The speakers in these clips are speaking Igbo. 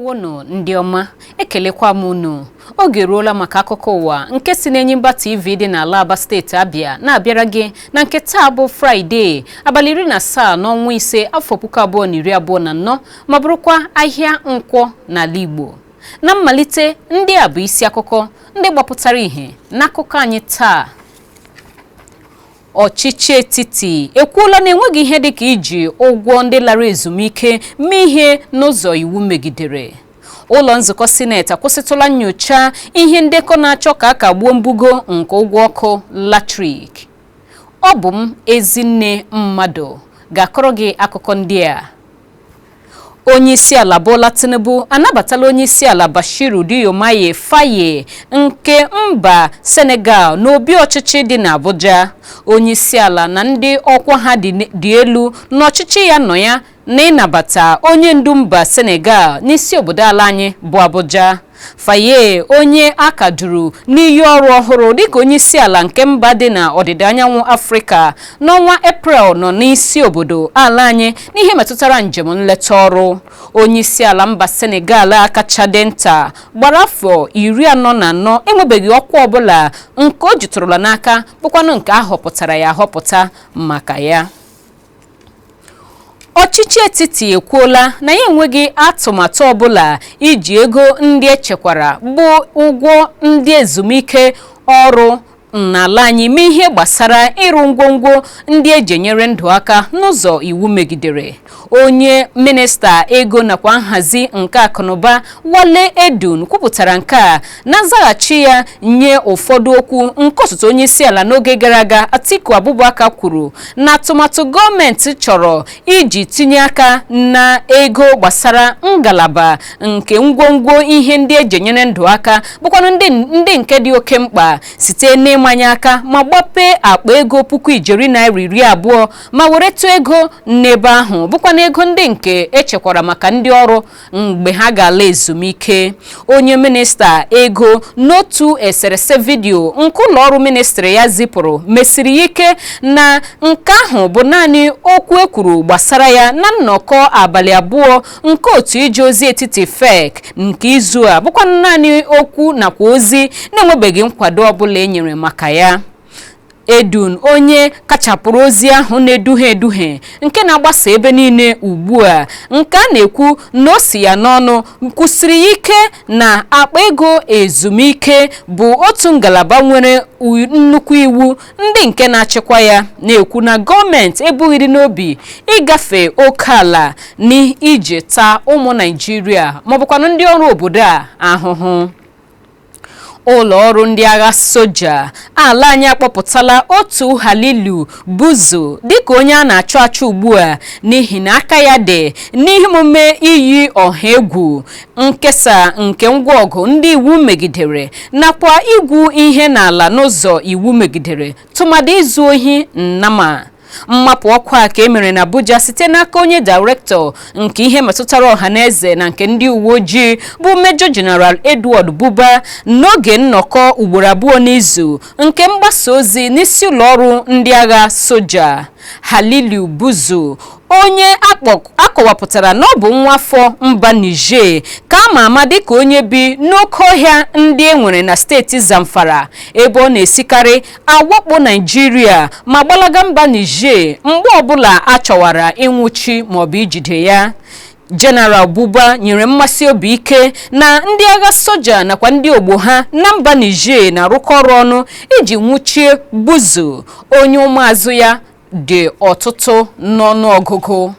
Ndewono ndị ọma, ekelekwa m unu. Oge ruola maka akụkọ ụwa nke si n'Enyimba TV dị na Aba steeti Abia na-abịara gị na nke taa bụ Fraịde, abalị 17 n'ọnwa ise afọ 2024 ma bụrụkwa ahịa Nkwọ n'ala Igbo. Na mmalite, ndị a bụ isi akụkọ ndị gbapụtara ihe n'akụkọ anyị taa. Ọchịchị etiti ekwuola na enweghị ihe dịka iji ụgwọ ndị lara ezumike mee ihe n'ụzọ iwu megidere. Ụlọ nzukọ Sineti akwụsịtụla nnyocha ihe ndekọ na-achọ ka akagbuo mbugo nke ụgwọ ọkụ latrik. Ọ bụ m Ezinne Mmadụ ga-akọrọ gị akụkọ ndị a. Onyeisiala Bola Tinubu anabatala Onyeisiala Bashiru Diomaye Faye nke mba Senegal n'obi ọchịchị dị n'Abuja. Onyeisiala na ndị ọkwa ha dị elu n'ọchịchị ya nọ ya na ịnabata onye ndu mba Senegal n'isi obodo ala anyị bụ Abuja. Faye, onye akaduru n'iyi ọrụ ọhụrụ dịka onyeisiala nke mba dị na ọdịda anyanwụ Afrịka n'ọnwa Eprel, nọ n'isi obodo ala anyị n'ihe metụtara njem nleta ọrụ. Onyeisiala mba Senegal akacha dị nta gbara afọ 44 enwebeghị ọkwa ọbụla nke o jitụrụla n'aka, bụkwanụ nke ahọpụtara ya ahọpụta maka ya. Ọchịchị etiti ekwuola na ya enweghị atụmatụ ọbụla iji ego ndị echekwara bụ ụgwọ ndị ezumike ọrụ n'ala anyị mee ihe gbasara ịrụ ngwongwo ndị eji enyere ndụ aka n'ụzọ iwu megidere. Onye minista ego nakwa nhazi nke akụnụba Wale Edun kwupụtara nke a na nzaghachi ya nye ụfọdụ okwu nke osote onyeisiala n'oge gara aga Atiku Abubakar kwuru na atụmatụ gọọmenti chọrọ iji tinye aka na ego gbasara ngalaba nke ngwongwo ihe ndị eji enyere ndụ aka bụkwanụ ndị nke dị oke mkpa site n'ịmanye aka ma gbapee akpa ego 1,20,20 ma were tụọ ego n'ebe ahụ bụkwa ego ndị nke echekwara maka ndị ọrụ mgbe ha ga-ala ezumike. Onye minista ego n'otu eserese vidiyo nke ụlọ ọrụ ministri ya zipụrụ mesiri ike na nke ahụ bụ naanị okwu ekwuru gbasara ya na nnọkọ abalị abụọ nke otu ije ozi etiti FEC nke izu a, bụkwa naanị okwu nakwa ozi na-enwebeghị nkwado ọbụla e nyere maka ya. Edun, onye kachapụrụ ozi ahụ na-eduhie nke na-agbasa ebe niile ugbu a, nke a na-ekwu na o si ya n'ọnụ, kwụsịrị ike na akpa ego ezumike bụ otu ngalaba nwere nnukwu iwu ndị nke na-achịkwa ya, na-ekwu na gọọmenti ebughịrị n'obi ịgafe oke ala n'iji taa ụmụ Naịjirịa maọbụkwanụ ndị ọrụ obodo a ahụhụ. Ụlọ ọrụ ndị agha soja ala anyị akpọpụtala otu Halilu Buzu dịka onye a na-achụ achụ ugbu a n'ihi na aka ya dị n'ihe omume iyi ọha egwu, nkesa nke ngwa ọgụ ndị iwu megidere nakwa igwu ihe n'ala n'ụzọ iwu megidere, tụmadị izu ohi nnama. Mmapụ ọkụ a ka emere na Abuja site n'aka onye Director nke ihe metụtara ọhaneze na nke ndị uwe ojii bụ Major General Edward Buba n'oge nnọkọ ugboro abụọ n'izu nke mgbasa ozi n'isi ụlọ ọrụ ndị agha soja. Halilu Buzu, onye akọwapụtara na ọ bụ nwa afọ mba Niger, ka ama dịka onye bi n'oke ọhịa ndị e nwere na steeti Zamfara, ebe ọ na-esikarị awakpo Naịjirịa ma gbalaga mba Niger mgbe ọbụla a chọwara ịnwụchi maọbụ ijide ya. General Buba nyere mmasị obi ike na ndị agha soja nakwa ndị ogbo ha na mba Niger na-arụkọ ọrụ ọnụ iji nwụchie Buzu, onye ụmụazụ ya dị ọtụtụ n'ọnụọgụgụ.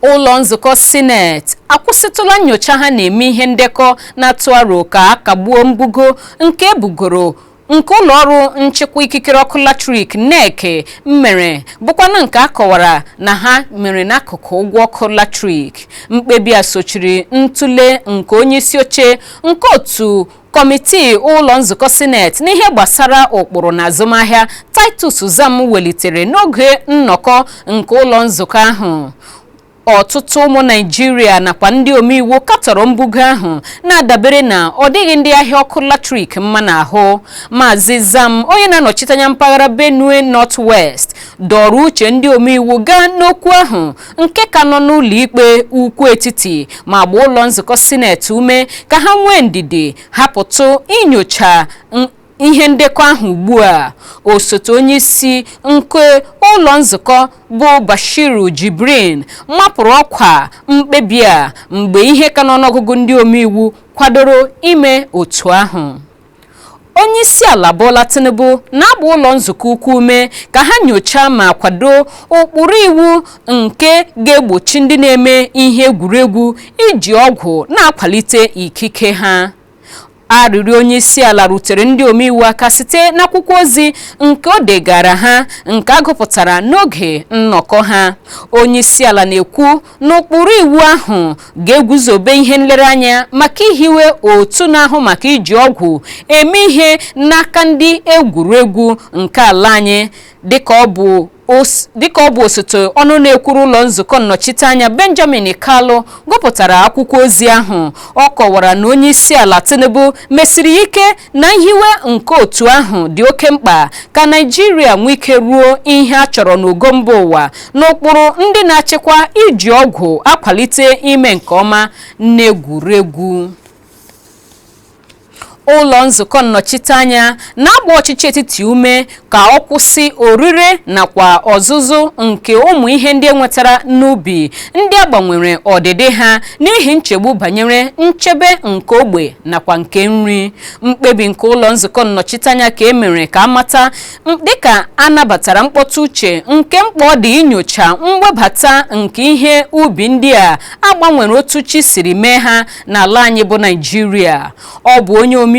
Ụlọ nzukọ Sineti akwụsịtụla nnyocha ha na-eme ihe ndekọ na-atụ aro ka akagbuo mbugo nke ebugoro nke ụlọ ọrụ nchịkwa ikikere ọkụ latrik NEC mere, bụkwanụ nke akọwara na ha mere n'akụkụ ụgwọ ọkụ latrik. Mkpebi a sochiri ntụle nke onyeisi oche nke otu kọmitii ụlọ nzukọ Sineti n'ihe gbasara ụkpụrụ na azụmahịa Titus Zam welitere n'oge nnọkọ nke ụlọ nzukọ ahụ. ọtụtụ ụmụ Naịjirịa nakwa ndị omeiwu katọrọ mbugo ahụ na-adabere na ọ dịghị ndị ahịa ọkụ latrik mma n'ahụ. Maazị Zam, onye na-anọchite anya mpaghara Benue North West, dọrọ uche ndị omeiwu gaa n'okwu ahụ nke ka nọ n'ụlọ ikpe ukwu etiti ma gbaa ụlọ nzukọ sineti ume ka ha nwee ndidi hapụtụ inyocha ihe ndekọ ahụ ugbu a. Osote onye isi nke ụlọ nzukọ bụ Bashiru Jibrin mapụrụ ọkwa mkpebi a mgbe ihe ka n'ọnụọgụgụ ndị omeiwu kwadoro ime otu ahụ. Onye isi ala Bola Tinubu na-agba ụlọ nzukọ ukwu ume ka ha nyochaa ma kwado ụkpụrụ iwu nke ga-egbochi ndị na-eme ihe egwuregwu iji ọgwụ na-akwalite ikike ha. Arịrịọ onye isi ala rutere ndị omeiwu aka site n'akwụkwọ ozi nke o degara ha nke agụpụtara n'oge nnọkọ ha. Onye isi ala na-ekwu na ụkpụrụ iwu ahụ ga-eguzobe ihe nlereanya maka ihiwe otu na-ahụ maka iji ọgwụ eme ihe n'aka ndị egwuregwu nke ala anyị dịka ọ bụ osote ọnụ na-ekwuru ụlọ nzukọ nnọchiteanya Benjamin Kalu gụpụtara akwụkwọ ozi ahụ. Ọ kọwara na onye isi ala Tinubu mesiri ike na nhiwe nke otu ahụ dị oke mkpa ka Naịjirịa nwee ike ruo ihe a chọrọ n'ogo mba ụwa n'ụkpụrụ ndị na-achịkwa iji ọgwụ akwalite ime nke ọma n'egwuregwu. Ụlọ nzukọ nnọchiteanya na-agba ọchịchị etiti ume ka ọ kwụsị orire nakwa ọzụzụ nke ụmụ ihe ndị enwetara n'ubi ndị agbanwere ọdịdị ha n'ihi nchegbu banyere nchebe nke ogbe nakwa nke nri. Mkpebi nke ụlọ nzukọ nnọchiteanya ka emere ka amata dịka anabatara mkpọtụ uche nke mkpa ọ dị inyocha mwebata nke ihe ubi ndị a agbanwere otu chi siri mee ha n'ala anyị bụ Naịjirịa. Ọ bụ onye omeiwu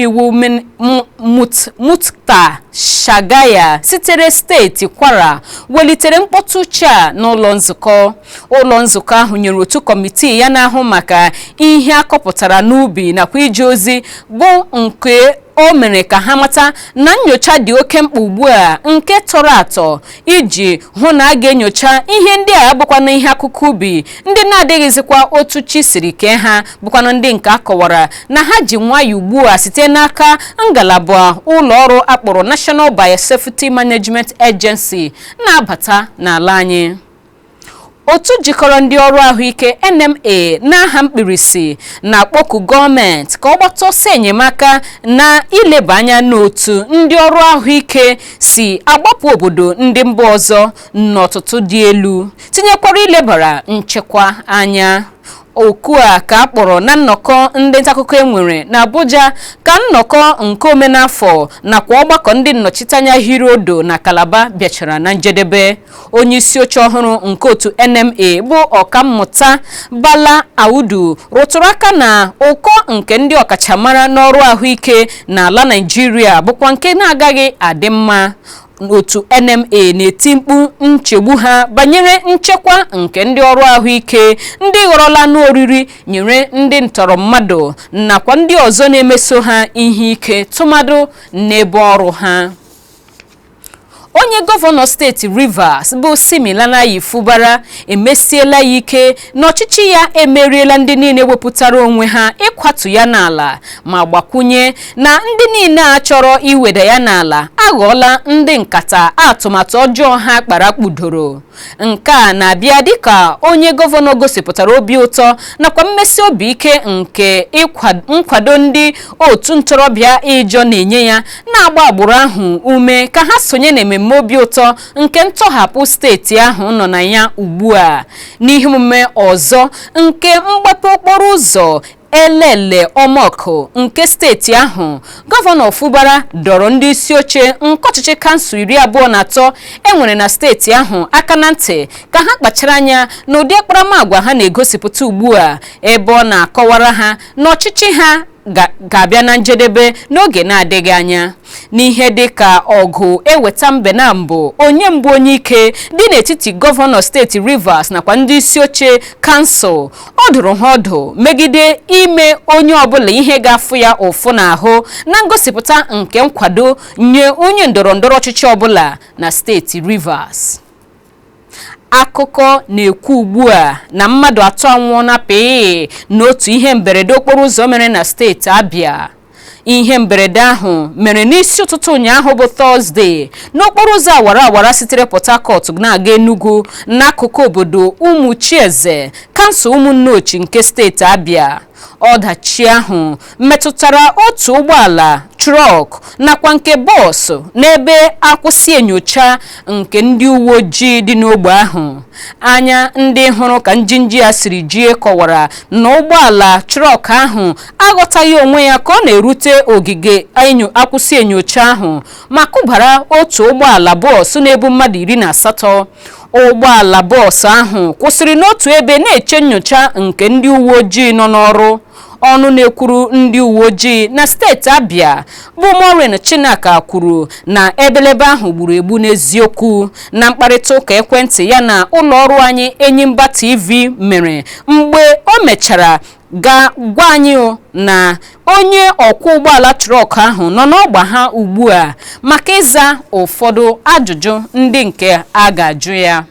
Muktar Shagaya sitere steeti Kwara welitere mkpọtụ uche a n'ụlọ nzukọ. Ụlọ nzukọ ahụ nyere otu kọmitii ya na-ahụ maka ihe akọpụtara n'ubi nakwa ije ozi bụ nke o mere ka ha mata na nnyocha dị oke mkpa ugbu a nke tọrọ atọ iji hụ na a ga-enyocha ihe ndị a bụkwana ihe akụkụ ubi ndị na-adịghịzikwa otu chi siri kee ha bụkwana ndị nke akọwara na ha ji nwayọ ugbu a site n'aka ngalaba ụlọ ọrụ akpọrọ National Biosafety Management Agency na-abata n'ala anyị. Otu jikọrọ ndị ọrụ ahụike NMA n'aha mkpirisi na-akpọku gọọmenti ka ọ gbata ọsọ enyemaka na ileba anya n'otu ndị ọrụ ahụike si agbapụ obodo ndị mba ọzọ n'ọtụtụ dị elu tinyekwara ilebara nchekwa anya. Okwu a ka akpọrọ na nnọkọ ndị ntaakụkọ enwere na Abuja ka nnọkọ nke omenafọ nakwa ọgbakọ ndị nnọchiteanya Hirodo na Calabar bịachara na njedebe. Onye isi oche ọhụrụ nke otu NMA bụ ọkammụta Bala Audu rụtụrụ aka na ụkọ nke ndị ọkachamara n'ọrụ ahụike n'ala Naịjirịa bụkwa nke na-agaghị adị mma. Otu NMA na-eti mkpu nchegbu ha banyere nchekwa nke ndị ọrụ ahụike ndị ghọrọla n'oriri nyere ndị ntọrọ mmadụ nakwa ndị ọzọ na-emeso ha ihe ike tụmadụ n'ebe ọrụ ha. Onye gọvanọ steeti Rivers bụ Siminalayi Fubara emesiela ya ike na ọchịchị ya emeriela ndị niile wepụtara onwe ha ịkwatu ya n'ala ma gbakwunye na ndị niile a chọrọ iweda ya n'ala aghọọla ndị nkata atụmatụ ọjọọ ha kpara kpudoro. Nke a na-abịa dịka onye gọvanọ gosipụtara obi ụtọ nakwa mmesi obi ike nke nkwado ndị otu ntorobịa Ijọ na-enye ya na-agba agbụrụ ahụ ume ka ha sonye na mmemme obi ụtọ nke ntọhapụ steeti ahụ nọ na ya ugbu a. N'ihe omume ọzọ nke mgbape okporo ụzọ Elele Omoko nke steeti ahụ, gọvanọ Fubara dọrọ ndị isi oche nke ọchịchị kansụl 23 enwere na steeti ahụ aka na ntị ka ha kpachara anya n'ụdị akparamagwa ha na-egosipụta ugbu a, ebe ọ na-akọwara ha na ọchịchị ha ga-abịa na njedebe n'oge na-adịghị anya. N'ihe dịka ọgụ eweta mbe na mbụ onye mbụ onye ike dị n'etiti gọvanọ steeti Rivers nakwa ndị isi oche kansụl, ọ dụrụ ha ọdụ megide ime onye ọbụla ihe ga-afụ ya ụfụ n'ahụ na ngosipụta nke nkwado nye onye ndọrọndọrọ ọchịchị ọbụla na steeti Rivers. akụkọ na-ekwu ugbu a na mmadụ atọ anwụọla pee n'otu ihe mberede okporo ụzọ mere na steeti Abia. Ihe mberede ahụ mere n'isi ụtụtụ ụnyaahụ bụ Tọzdee n'okporo ụzọ awara awara sitere Port Harcourt na-aga Enugu n'akụkụ obodo Umuchieze, kansụl Ụmụnnochi nke steeti Abia. Ọdachi ahụ metụtara otu ụgbọala trọk nakwa nke bọọsụ n'ebe akwụsị enyocha nke ndị uwe ojii dị n'ogbe ahụ. Anya ndị hụrụ ka njinji ya siri jie kọwara na ụgbọala trọk ahụ aghọtaghị onwe ya ka ọ na-erute ogige akwụsị enyocha ahụ ma kụbara otu ụgbọala bọọsụ na-ebu mmadụ 18. Ụgbọala bọọsụ ahụ kwụsịrị n'otu ebe na-eche nyocha nke ndị uwe ojii nọ n'ọrụ. Ọnụ na-ekwuru ndị uwe ojii na steeti Abia bụ Maureen Chinaka kwuru na ebelebe ahụ gburu egbu n'eziokwu na mkparịta ụka ekwentị ya na ụlọ ọrụ anyị Enyimba TV mere mgbe o mechara gwa anyị na onye ọkwọ ụgbọala trọk ahụ nọ n'ọgba ha ugbu a maka ịza ụfọdụ ajụjụ ndị nke a ga-ajụ ya.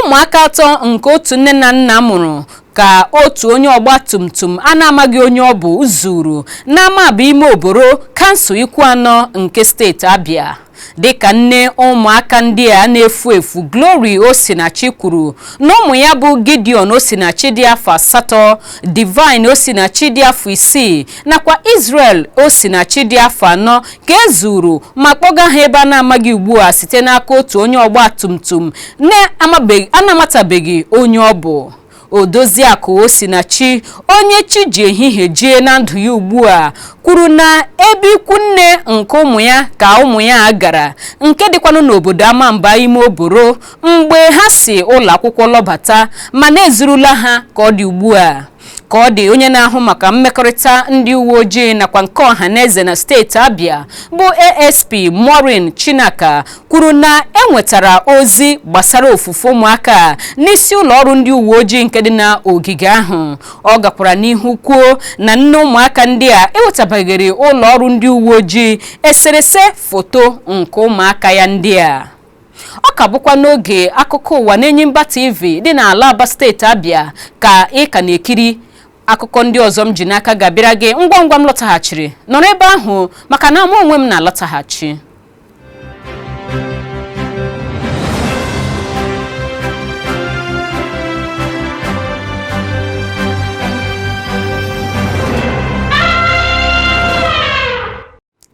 Ụmụaka atọ nke otu nne na nna mụrụ ka otu onye ọgba tumtum a na-amaghị onye ọ bụ zuru n'Amaba ime oboro kansụl Ikwu-Anọ nke steeti Abia. Dịka nne ụmụaka ndị a na-efu efu Glory Osinachi kwuru na ụmụ ya bụ Gideon Osinachi dị afọ 8, Divine Osinachi dị afọ 6 nakwa Israel Osinachi dị afọ 4 ka ezuru ma kpọga ha ebe a na-amaghị ugbu a site n'aka otu onye ọgba tumtum na-amatabeghị onye ọ bụ. Odoziakụ Osinachi, onye chi ji ehihie jie na ndụ ya ugbu a, kwuru na ebe ikwu nne nke ụmụ ya ka ụmụ ya gara nke dịkwanụ n'obodo Amamba ime oboro mgbe ha si ụlọ akwụkwọ lọbata ma na-ezurula ha ka ọ dị ugbu a. Ka ọ dị onye na-ahụ maka mmekọrịta ndị uwe ojii nakwa nke ọhaneze na steeti Abia bụ ASP Maureen Chinaka kwuru na enwetara ozi gbasara ofufe ụmụaka n'isi ụlọ ọrụ ndị uwe ojii nke dị na ogige ahụ. Ọ gakwara n'ihu kwuo na nne ụmụaka ndị a ewetabaghịrị ụlọ ọrụ ndị uwe ojii eserese foto nke ụmụaka ya ndị a. Ọ ka bụkwa n'oge akụkọ ụwa n'Enyimba TV dị n'ala Aba steeti Abia ka ị ka na-ekiri. Akụkọ ndị ọzọ m ji n'aka ga-abịara gị ngwa ngwa m lọtaghachiri nọrọ ebe ahụ maka na mụ onwe m na-alọtaghachi.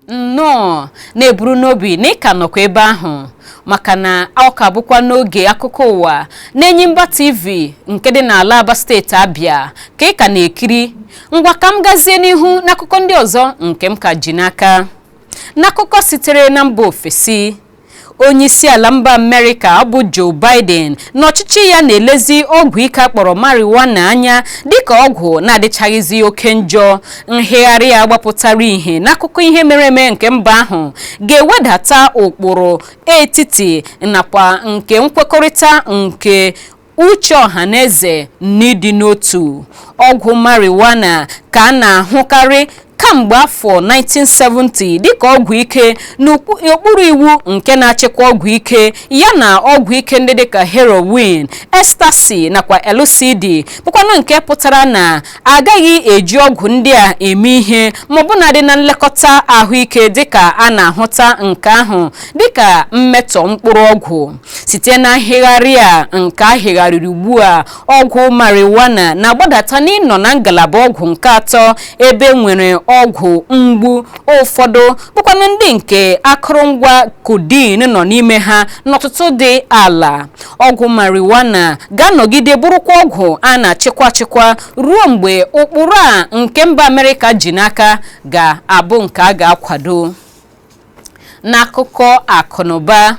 Nnọọ na-eburu n'obi na ị ka nọkwa ebe ahụ maka na ọ ka bụkwa n'oge akụkọ ụwa n'Enyimba TV nke dị n'ala Aba steeti Abia ka ị ka na-ekiri. Ngwa ka m gazie n'ihu n'akụkọ ndị ọzọ nke m ka ji n'aka. N'akụkọ sitere na mba ofesi, onye isi ala mba Amerịka bụ Joe Biden n'ọchịchị ya na-elezi ọgwụ ike akpọrọ marijuana anya dịka ọgwụ na-adịchaghịzi oke njọ. Nhegharị a gbapụtara ihe n'akụkọ ihe mere eme nke mba ahụ ga-ewedata ụkpụrụ etiti nakwa nke nkwekọrịta nke uche ọhaneze n'ịdị n'otu. Ọgwụ marijuana ka a na-ahụkarị kamgbe afọ 1970 dịka ọgwụ ike n'okpuru iwu nke na-achịkwa ọgwụ ike yana ọgwụ ike ndị dịka heroin, ecstasy nakwa LSD bụkwanụ nke pụtara na agaghị eji ọgwụ ndị a eme ihe ma ọ bụ na dị na nlekọta ahụike dịka a na-ahụta nke ahụ dịka mmetọ mkpụrụ ọgwụ. Site na nhegharị a nke a hegharịrị ugbu a, ọgwụ marijuana na-agbadata n'ịnọ na ngalaba ọgwụ nke 3 ebe nwere ọgwụ mgbu ụfọdụ bụkwanụ ndị nke akụrụngwa codeine nọ n'ime ha n'ọtụtụ dị ala. Ọgwụ marijuana ga-anọgide bụrụkwa ọgwụ a na-achịkwa achịkwa ruo mgbe ụkpụrụ a nke mba Amerịka ji n'aka ga-abụ nke a ga-akwado. N'akụkọ akụnụba,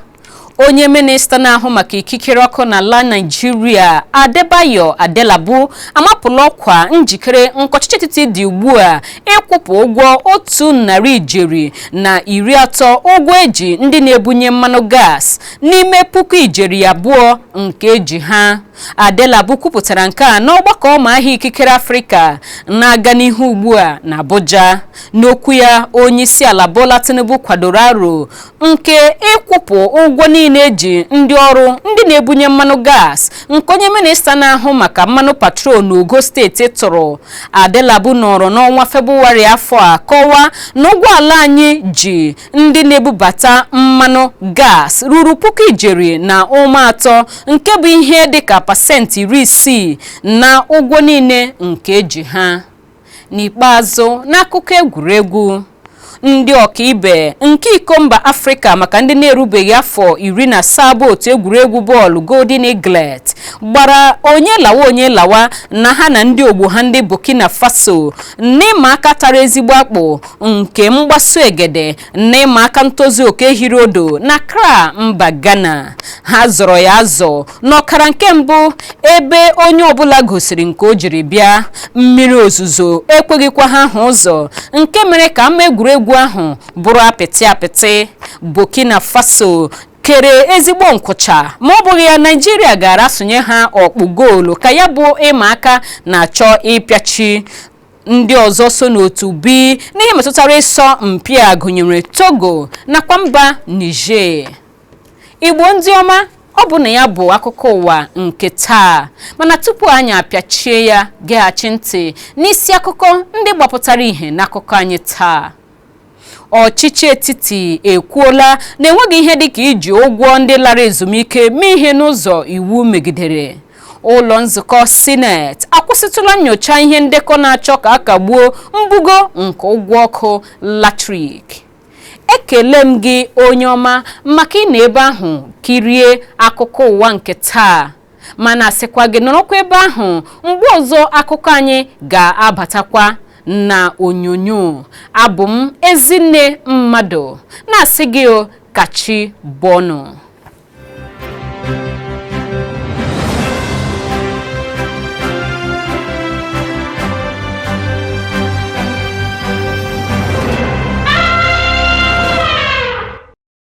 onye minista na-ahụ maka ikikere ọkụ n'ala Nigeria Adebayo Adelabu amapụla ọkwa njikere nkọchịchị etiti dị ugbu a ịkwụpụ ụgwọ 130 ụgwọ eji ndị na-ebunye mmanụ gas n'ime 2,200 nke eji ha. Adelabu kwupụtara nke a n'ọgbakọ ụmụahịa ikikere Afrịka na-aga n'ihu ugbu a na Abuja. N'okwu ya, onyeisiala Bola Tinubu kwadoro aro nke ịkwụpụ ụgwọ niile eji ndị ọrụ ndị na-ebunye mmanụ gas nke onye minista na-ahụ maka mmanụ patrol n'Ogo steeti tụrụ. Adelabu nọrọ n'ọnwa Febụwarị afọ a kọwaa na ụgbọala anyị ji ndị na-ebubata mmanụ gas ruru 1,300 nke bụ ihe dịka pasentị 60 na ụgwọ niile nke eji ha. N'ikpeazụ, n'akụkọ egwuregwu, ndị ọkaibe nke iko mba Afrịka maka ndị na-erubeghị afọ 17 bụ otu egwuregwu bọọlụ Golden Eaglet gbara onye lawa na ha na ndị ogbo ha ndị Burkina Faso n'ịma aka tara ezigbo akpụ nke mgbaso egede n'ịma aka ntozu oke hirodo na Accra mba Ghana. Ha zọrọ ya azọ n'ọkara nke mbụ ebe onye ọbụla gosiri nke o jiri bịa. Mmiri ozuzo ekweghịkwa ha hụ ụzọ nke mere ka ama egwuregwu ahụ bụrụ apịtị. Burkina Faso kere ezigbo nkụcha, ma ọ bụghị ya Nigeria gara asụnye ha ọkpụ goolu ka ya bụ ịma aka na-achọ ịpịachi. Ndị ọzọ so n'otu B n'ihe metụtara ịsọ mpi a gụnyere Togo nakwa mba Niger. Igbo ndị ọma, ọ bụ na ya bụ akụkọ ụwa nke taa, mana tupu anyị apịachie ya, geghachi ntị n'isi akụkọ ndị gbapụtara ihe n'akụkọ anyị taa. Ọchịchị etiti ekwuola na enweghị ihe dịka iji ụgwọ ndị lara ezumike mee ihe n'ụzọ iwu megidere. Ụlọ nzukọ Senate akwụsịtụla nyocha ihe ndekọ na-achọ ka akagbuo mbugo nke ụgwọ ọkụ latrik. Ekele m gị onye ọma maka ị na ebe ahụ kirie akụkọ ụwa nke taa, mana asịkwa gị nọrọkwa ebe ahụ mgbe ọzọ akụkọ anyị ga-abatakwa na onyonyo. Abụ m Ezinne Mmadụ na-asị gị ka chi bọnụ.